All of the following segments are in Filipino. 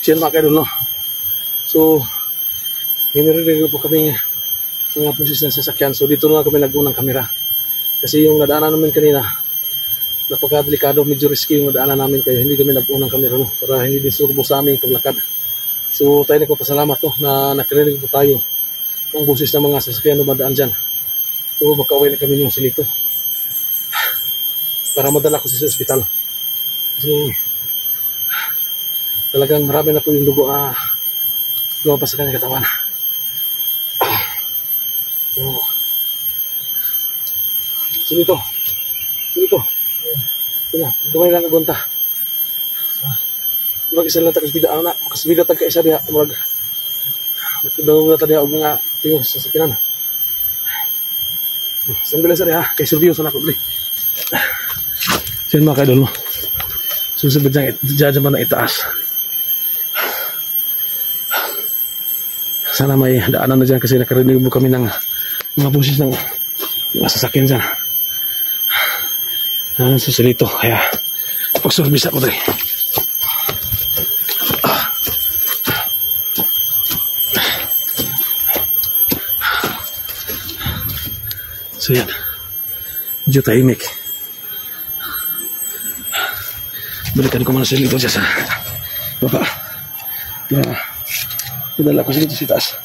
Yan mga kaidol, no? So, ginirinig po kami mga pusis ng sasakyan. So, dito na kami nag-unang kamera. Kasi yung nadaanan namin kanina, napaka-delikado, medyo risky yung nadaanan namin. Kaya hindi kami nag-unang kamera, no? Para hindi disturbo sa aming paglakad. So, tayo nagpapasalamat, no? Na nakarinig po tayo ng busis ng mga sasakyan na madaan dyan. So, makauwi na kami ng Joselito para madala ko sa ospital. So, talagang marami na po yung dugo lumabas sa kanyang katawan. So, dito. Dumay lang nagunta. Mag-isa lang takasbida anak. Makasbida tagka-isa diha. Magdaw na tadiha og mga tingos sa sakinan. Sandali sa diha. Kay survey sa lako. Siyan mga kaidol, no? Susabit dyan man na itaas. Sana may daanan na dyan kasi nakarinig mo kami ng mga busis ng mga sasakyan dyan. Sa Joselito. Kaya pagsurbis ako tayo. So yan. Medyo tahimik. Balikan ko muna sa Joselito dyan sa baba. Padala ko dito sa taas.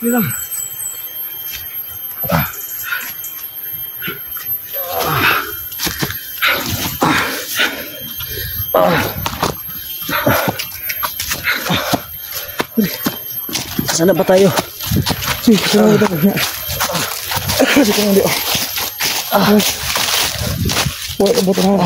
Lang. Sana ba tayo? Sige, sana ba tayo? Dito nga dito. Wala ba tayo?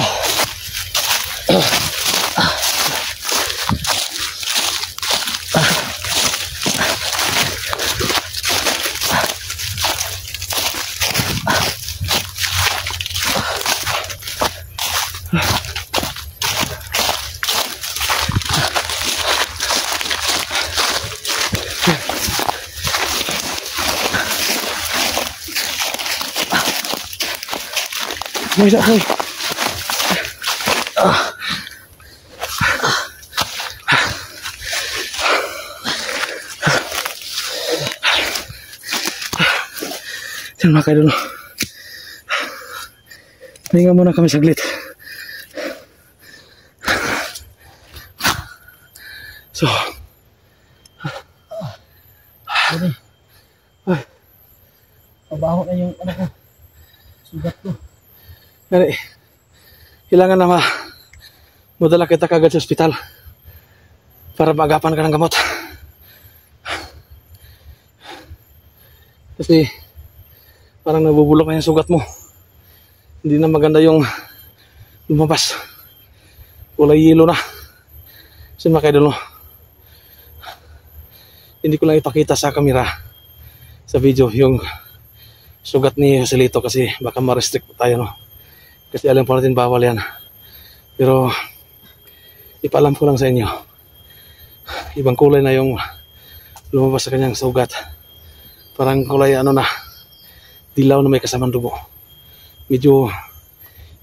Bisa hoy. Diyan mga kaidol. Hinga muna kami saglit. So. Ay. Pabaho na yung ano ko. Sugat ko. Dari, kailangan na madala kita kagad sa ospital para maagapan ka ng gamot. Kasi parang nabubulok na yung sugat mo. Hindi na maganda yung lumabas. Kulay yelo na. Kasi mga kaidol, no? Hindi ko lang ipakita sa camera, sa video, yung sugat ni Joselito kasi baka ma-restrict tayo, no? Kasi alam po natin bawal yan. Pero ipaalam ko lang sa inyo, ibang kulay na yung lumabas sa kanyang sugat. Parang kulay ano na, dilaw na may kasamang dugo. Medyo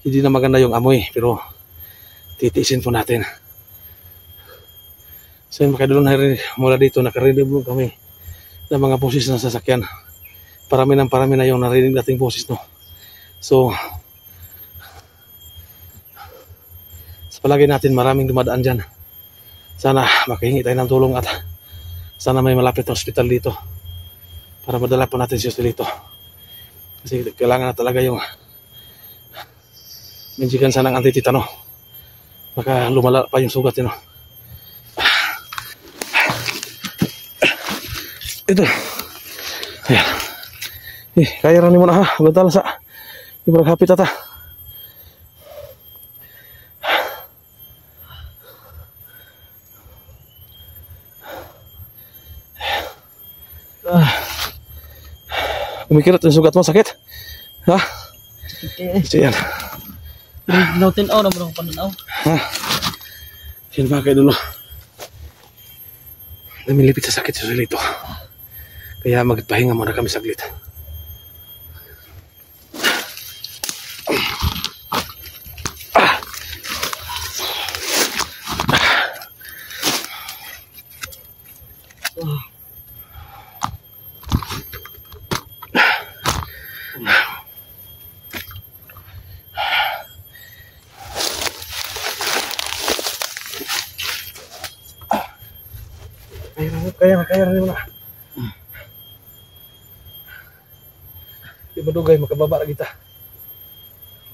hindi na maganda yung amoy, pero titiisin po natin. So yun, makadulong mula dito nakarinig kami ng mga boses ng sasakyan. Parami na yung narinig nating boses, no? So sa palagay natin maraming dumadaan dyan. sana makahingi tayo ng tulong at sana may malapit na hospital dito para madala po natin si Joselito. Kasi kailangan na talaga yung menjikan sa ng antititano. Baka lumala pa yung sugat yun. Ito. Ayan. Kaya rin mo na ha. Bantala sa ibrang hapit ata. Kumikirat yung sugat mo, sakit? Ha? Sakit yan. Nautin na mo pa na. Ha? Yan ba kayo dulo? Namilipit sa sakit sa Joselito. Kaya magpahinga muna kami saglit. Kaya rin mo na. Di madugay, makababa na kita.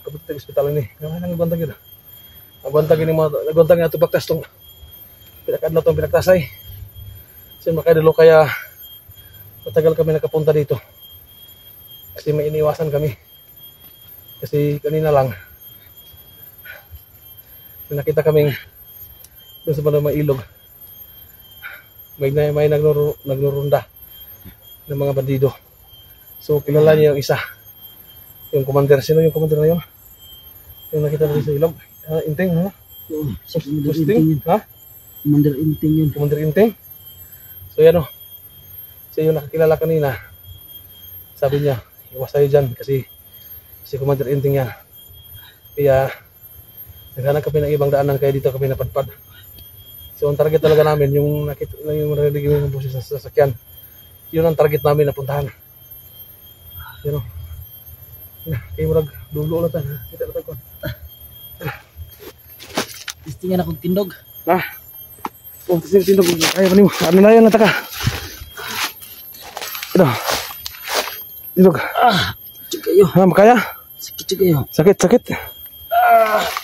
Kabuti tayo ospital ini. Ngayon nang ibantag yun. Nabantag yun mo, nabantag nga ito baktas itong pinakadlaw itong pinaktasay. Kasi makadalo kaya matagal kami nakapunta dito. Kasi may iniwasan kami. Kasi kanina lang nakita kaming doon sa mga ilog. May nagnurunda ng mga bandido. So kilala niya yung isa. Yung commander. Sino yung commander na yun? Yung nakita natin sa ilog. Inteng, ha? Posting, ha? Commander Inteng yun. Commander Inteng. So yan o. Siya yung nakakilala kanina. Sabi niya, iwas tayo dyan kasi si Commander Inteng yan. Kaya naghanap kami ng ibang daanan kaya dito kami napadpad. So ang target talaga namin yung nakita yung marinig yung boses sa sasakyan. Yun ang target namin na puntahan. Yun o. Kayo marag dulo ulit ha. Kita natin ko. Istingan akong tindog. Ha? Kung tindog kaya pa nimo. Ano na yan nataka? Ito. Tindog. Sakit kayo. Ha, makaya? Sakit kayo. Sakit.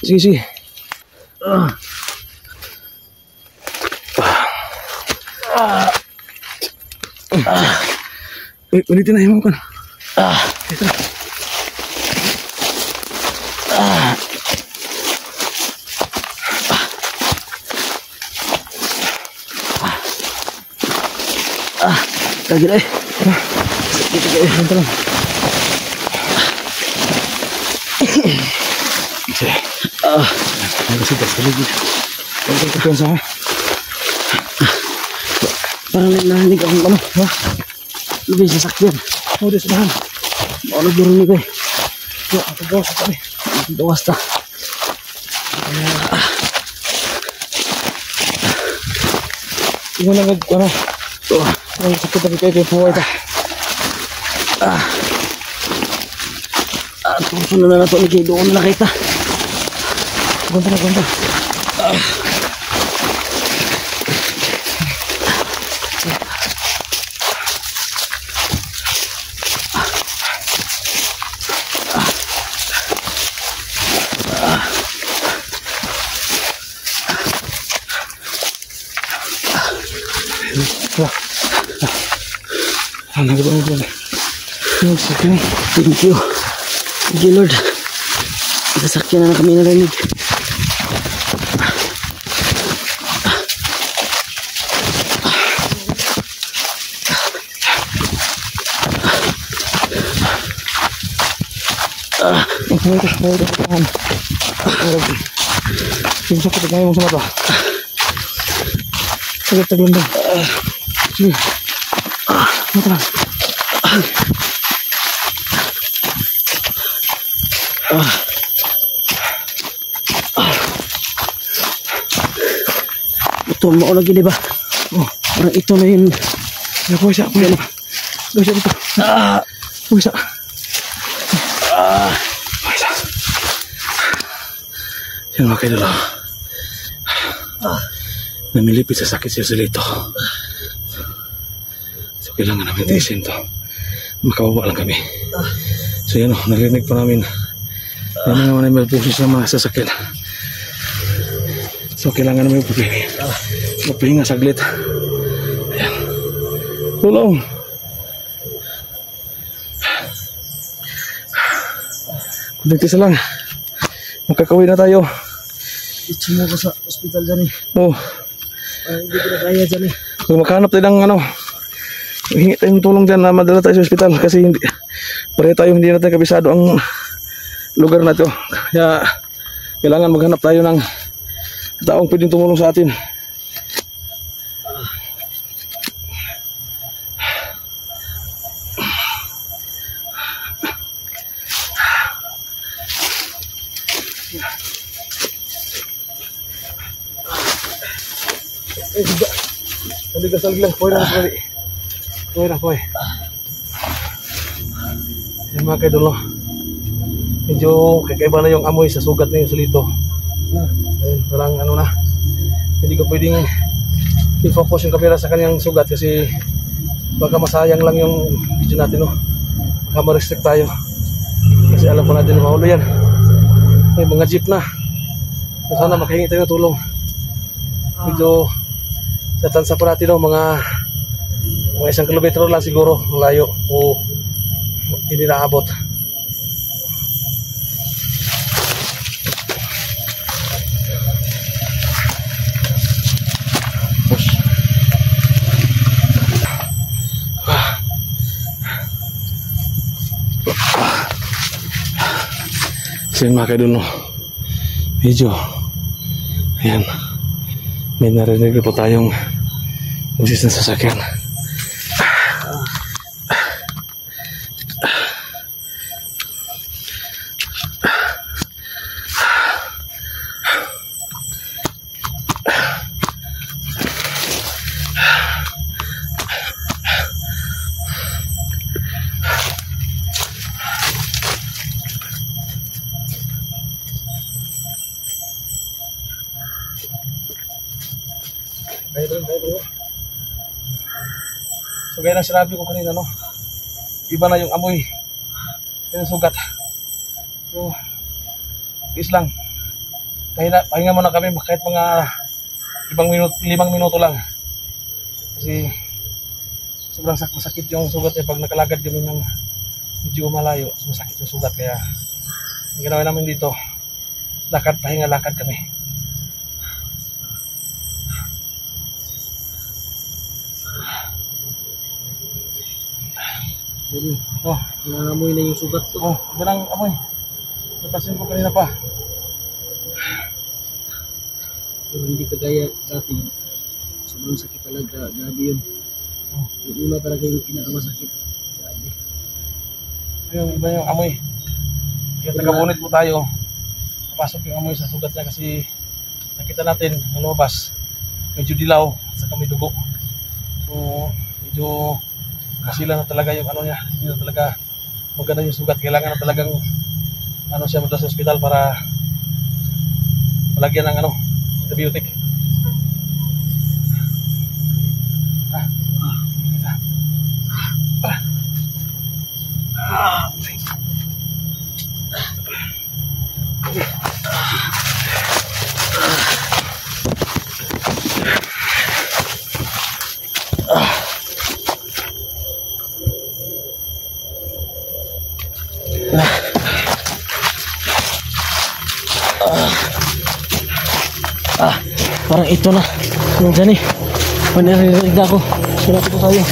Sige. Ulitin na yung mga kan. Ito. Lagi na eh. Sakit kayo. Ito lang. Sige. Nagasitas ka ligid. Huwag ka piyansa ha. Parang nahinig akong ano. Ha? Lebih sasakyan. Udah semahan. Mau nagduro ni ko eh. Yuk, aku bawa sa kami. Bawas ta. Tingnan lang ano. Ang sakit tapi kayo buhay ta. Tumpun na nato ni kay doon na kita. Gonta. Thank you. Thank you, Lord. Sasakyan na kami narinig. Yung sakit na yung sa mata. Sakit taglundang. Sige. Mata lang. Ito, mau lagi di ba? Orang itu na yun. Bisa dito. Bisa. Yan mga kaidolo. namilipit sa sakit si Joselito. So kailangan namin tiisin to. Makawawa lang kami. So yan o, narinig po namin. Yan na naman ang emergency ng mga sasakyan. So kailangan namin magpahinga saglit. Ayan. Tulong! Kunting tisa lang. Magkakawin na tayo. Itchin mo ko sa hospital dyan eh. Oh. Hindi ko na kaya dyan eh. Kung makahanap tayo ng ano, hingi tayong tulong dyan na madala tayo sa ospital kasi hindi, pare tayo hindi natin kabisado ang lugar na ito. Kaya kailangan maghanap tayo ng taong pwedeng tumulong sa atin. Saligas lang, poy na pwede. Poy na, poy. Yan mga kaidolo. Medyo kakaiba na yung amoy sa sugat na yung Joselito. Ayun, walang ano na. Hindi ko pwedeng i-focus yung camera sa kanyang sugat kasi baka masayang lang yung video natin, no? Baka ma-restrict tayo. Kasi alam po natin na mahulo yan. May mga jeep na. So sana makahingi tayo ng tulong. Medyo sa tansa po natin, no, mga 1 kilometro lang siguro layo o hindi naabot. Kasi mga kaidolo, medyo ayan, may narinig po tayong boses ng sasakyan. So gaya ng sinabi ko kanina, no, iba na yung amoy yung sugat. So is lang, pahinga muna kami kahit mga 5 minuto lang kasi sobrang masakit yung sugat eh. Pag nakalagad kami ng medyo malayo, masakit yung sugat. Kaya ang ginawa namin dito, pahinga lakad kami. Oh, nangamoy na yung sugat ko. Oh, ganang amoy. Napasin ko kanina pa. Pero hindi kagaya dati. Sobrang sakit talaga. Grabe yun. Oh. Yung una talaga yung pinakamasakit. Grabe. Yung iba yung amoy. Kaya taga-bunit po tayo. Napasok yung amoy sa sugat niya kasi nakita natin lumabas. Medyo dilaw at saka may dugo. So, medyo masila na talaga yung ano niya. Hindi na talaga maganda yung sugat. Kailangan na talagang ano siya madala sa ospital para malagyan ng ano, antibiotic. Parang ito na. Nandiyan eh. Panirinig na ako. Sinapit ko tayo.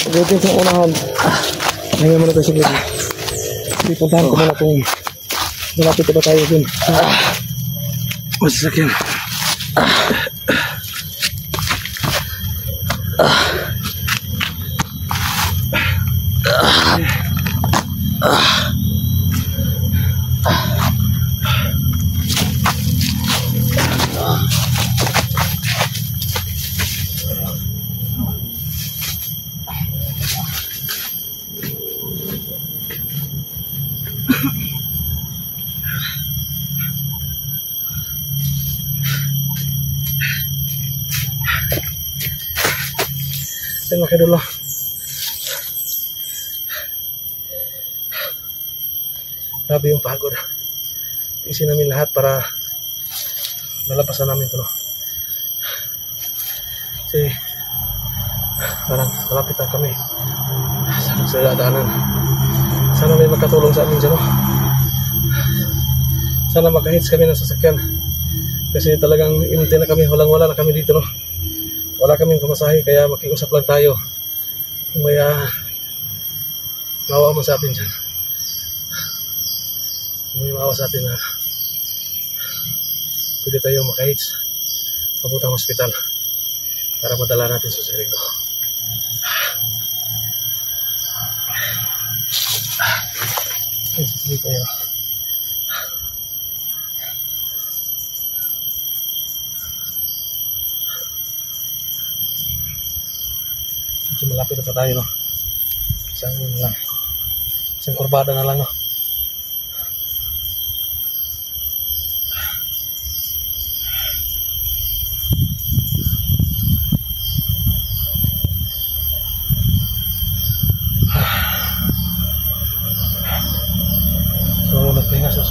Pagdating sa unahan, ngayon muna tayo sa gilid. Ipuntahan ko muna kung malapit ba tayo dun. Masasakyan. natin mga idol. Grabe yung pagod. Isin namin lahat para malapasan namin ito, no? Kasi parang malapit na kami sa dadaanan. Sana may makatulong sa amin dyan, no? Sana makahits kami ng sasakyan. Kasi talagang inunti na kami, walang-wala na kami dito, no? Wala kaming kumasahe, kaya makiusap lang tayo. May maawa mo sa atin dyan. May maawa sa atin na pwede tayo makahits papuntang hospital para madala natin sa sarili ko. Sige tayo. Medyo malapit na pa tayo, no? Isang kurbada na lang, no?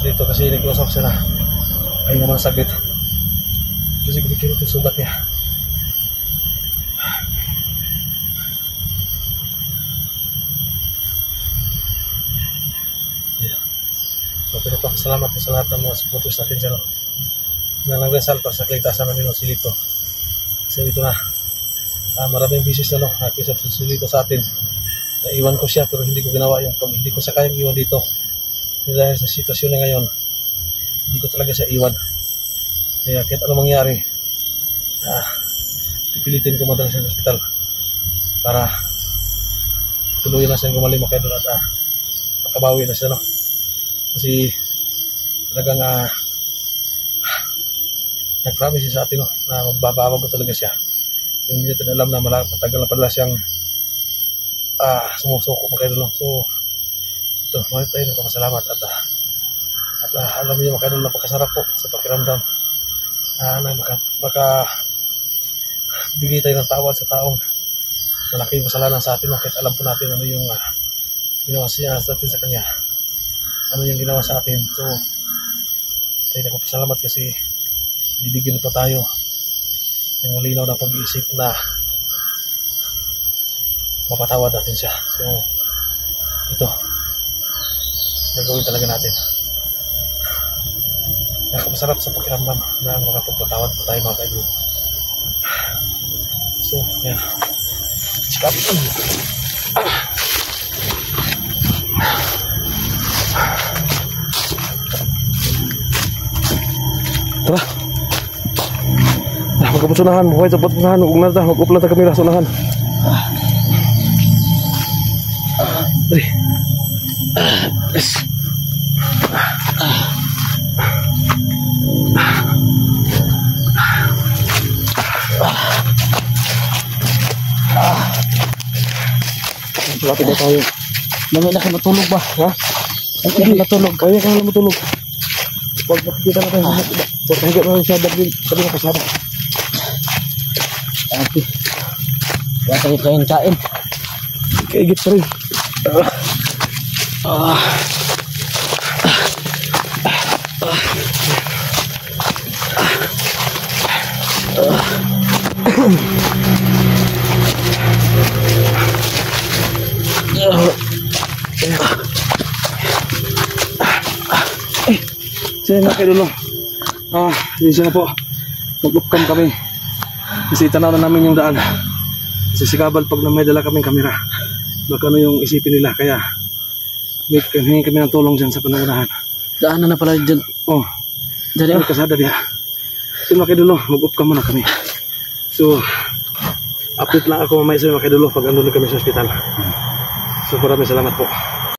Dito kasi nag-usap sila ay naman saglit kasi kumikiro ito sugat niya. Salamat po sa lahat ng mga supporters natin dyan, na nag-resal para sa kalitasan namin ng Silito. So ito na, maraming bisis na nakisap si Silito sa atin. Naiwan ko siya pero hindi ko ginawa yung hindi ko siya kayang iwan dito. Dahil sa sitwasyon na ngayon, hindi ko talaga siya iwan. Kaya kahit ano mangyari, pipilitin ko madala siya sa hospital para tuloy na siyang gumaling mga idol at makabawi na siya, no? Kasi talagang nag-promise siya sa atin, no, na magbabago talaga siya. Yung hindi natin alam na matagal na pala siyang sumusuko mga idol, no? So ito, maraming tayo nagpapasalamat at alam niyo mga idol, napakasarap po sa pakiramdam na makabigay tayo ng tawad sa taong malaking kasalanan sa atin, no? Kahit alam po natin ano yung ginawa siya natin sa kanya, ano yung ginawa sa atin. So tayo nagpapasalamat kasi bibigyan pa tayo ng malinaw na pag-iisip na mapatawad natin siya. So ito, gagawin talaga natin. Nakapasarap sa pakiramdam na makapagpatawad pa tayo mga kaibigan. So, yeah. Stop. Tara. Magkapusunahan. Buhay sa pusunahan. Huwag na ito. Mag-uplan na kami rasunahan. Tari. Yes. Lapit na tayo. Dami na kayo matulog ba? Ha? Hindi matulog. Kaya ka na matulog. Huwag makikita na tayo. Huwag kahiga na rin siya. Sabi na kasama. Okay. Huwag tayo kain-kain. Kaigit pa rin. Sige na kayo dulo. Hindi siya na po. Mag-upcam kami. Kasi tanaw na namin yung daan. Kasi sigabal pag na may dala kaming kamera, baka ano yung isipin nila. Kaya hingi kami ng tulong dyan sa panangunahan. Daanan na pala dyan. Oh, dyan yung kasada diya. Sige na kayo dulo. Mag-upcam muna kami. So update lang ako mamaya sa mga kayo dulo pag andun kami sa hospital. So maraming salamat po.